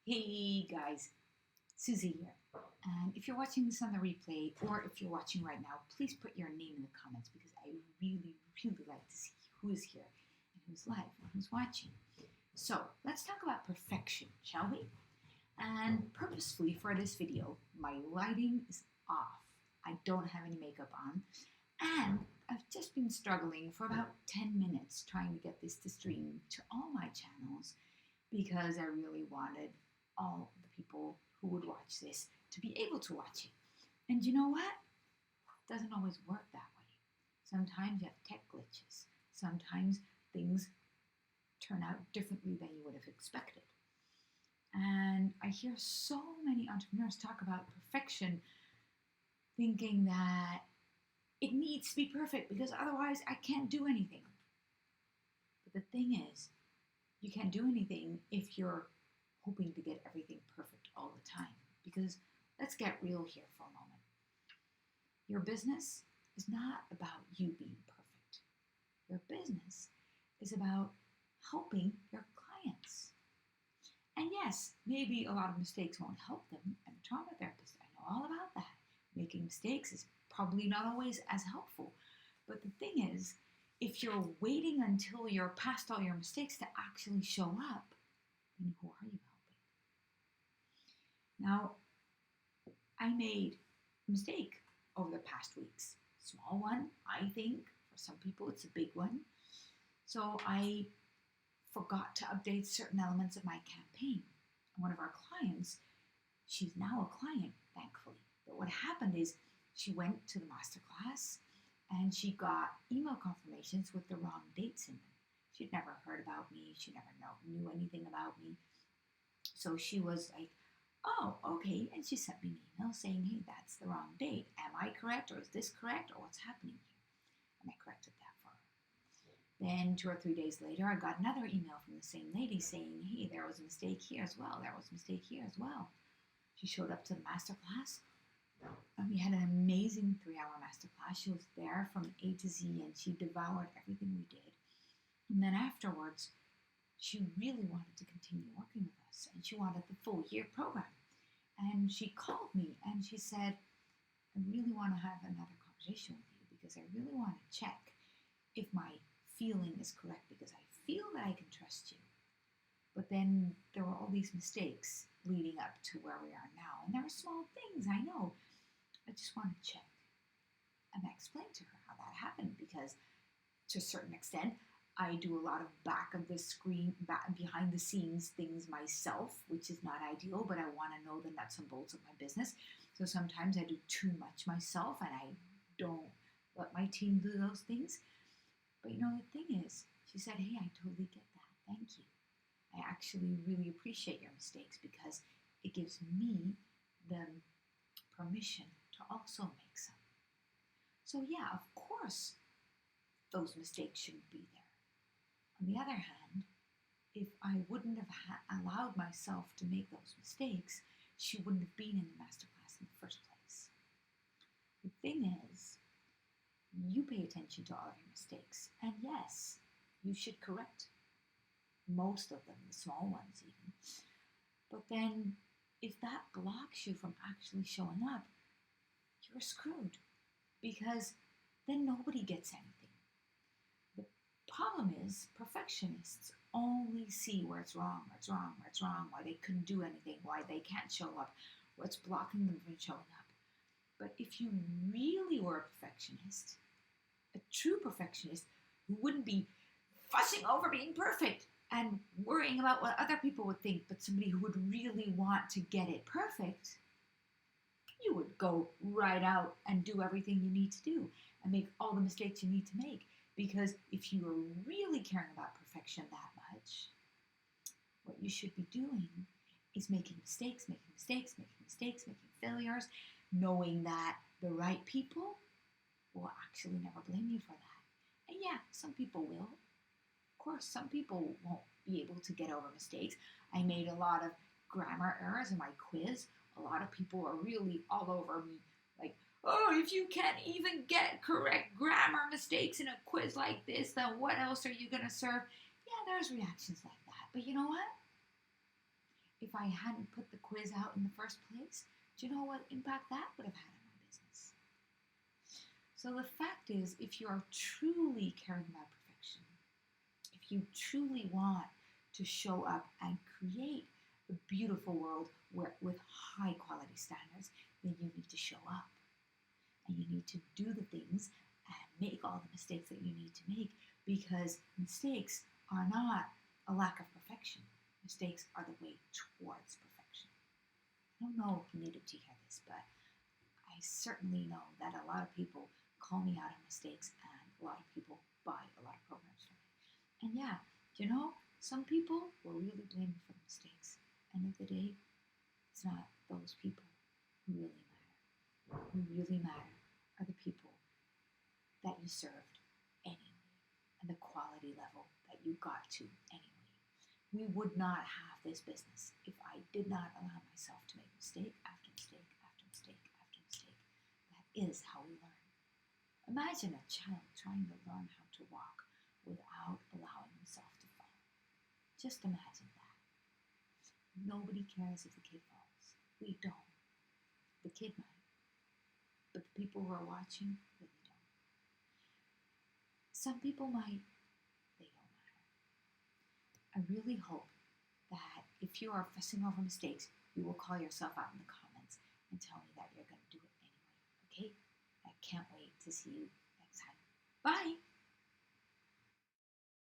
Hey guys, Susie here. And if you're watching this on the replay or if you're watching right now, please put your name in the comments because I really, really like to see who is here and who's live and who's watching. So let's talk about perfection, shall we? And purposefully for this video, my lighting is off. I don't have any makeup on. And I've just been struggling for about 10 minutes trying to get this to stream to all my channels because I really wanted all the people who would watch this to be able to watch it. And you know what? It doesn't always work that way. Sometimes you have tech glitches. Sometimes things turn out differently than you would have expected. And I hear so many entrepreneurs talk about perfection, thinking that it needs to be perfect because otherwise I can't do anything. But the thing is, you can't do anything if you're hoping to get everything perfect all the time. Because let's get real here for a moment. Your business is not about you being perfect. Your business is about helping your clients. And yes, maybe a lot of mistakes won't help them. I'm a trauma therapist. I know all about that. Making mistakes is probably not always as helpful. But the thing is, if you're waiting until you're past all your mistakes to actually show up, then who are you helping? Now, I made a mistake over the past weeks. Small one, I think. For some people, it's a big one. So I forgot to update certain elements of my campaign. One of our clients, she's now a client, thankfully. But what happened is she went to the masterclass and she got email confirmations with the wrong dates in them. She'd never heard about me. She never knew anything about me. So she was like, oh, okay. And she sent me an email saying, hey, that's the wrong date. Am I correct or is this correct or what's happening here? And I corrected that for her. Then 2 or 3 days later, I got another email from the same lady saying, hey, there was a mistake here as well. There was a mistake here as well. She showed up to the masterclass. And we had an amazing 3-hour masterclass. She was there from A to Z and she devoured everything we did. And then afterwards, she really wanted to continue working with us and she wanted the full year program. And she called me and she said, I really want to have another conversation with you because I really want to check if my feeling is correct because I feel that I can trust you. But then there were all these mistakes leading up to where we are now. And there are small things, I know. I just want to check. And I explained to her how that happened because to a certain extent, I do a lot of back of the screen, behind the scenes things myself, which is not ideal, but I want to know the nuts and bolts of my business. So sometimes I do too much myself and I don't let my team do those things. But you know, the thing is, she said, hey, I totally get that. Thank you. I actually really appreciate your mistakes because it gives me the permission to also make some. So yeah, of course, those mistakes shouldn't be there. On the other hand, if I wouldn't have allowed myself to make those mistakes, she wouldn't have been in the masterclass in the first place. The thing is, you pay attention to all of your mistakes. And yes, you should correct most of them, the small ones even. But then, if that blocks you from actually showing up, you're screwed. Because then nobody gets anything. The problem is, perfectionists only see where it's wrong, why they couldn't do anything, why they can't show up, what's blocking them from showing up. But if you really were a perfectionist, a true perfectionist who wouldn't be fussing over being perfect and worrying about what other people would think, but somebody who would really want to get it perfect, you would go right out and do everything you need to do and make all the mistakes you need to make. Because if you are really caring about perfection that much, what you should be doing is making mistakes, making failures, knowing that the right people will actually never blame you for that. And yeah, some people will. Of course, some people won't be able to get over mistakes. I made a lot of grammar errors in my quiz. A lot of people are really all over me, like, oh, if you can't even get correct grammar mistakes in a quiz like this, then what else are you going to serve? Yeah, there's reactions like that. But you know what? if I hadn't put the quiz out in the first place, do you know what impact that would have had on my business? So the fact is, if you are truly caring about perfection, if you truly want to show up and create a beautiful world with high quality standards, then you need to show up and you need to do the things and make all the mistakes that you need to make, because mistakes are not a lack of perfection. Mistakes are the way towards perfection. I don't know if you needed to hear this, but I certainly know that a lot of people call me out on mistakes and a lot of people buy a lot of programs from me. And yeah, some people will really blame me for the mistakes. End of the day, it's not those people who really matter. Who really matter are the people that you served anyway and the quality level that you got to anyway. We would not have this business if I did not allow myself to make mistake after mistake after mistake after mistake. That is how we learn. Imagine a child trying to learn how to walk without allowing himself to fall. Just imagine that. Nobody cares if the kid falls. We don't. The kid might, but the people who are watching really don't. Some people might, they don't matter. I really hope that if you are fussing over mistakes, you will call yourself out in the comments and tell me that you're going to do it anyway. Okay? I can't wait to see you next time. Bye!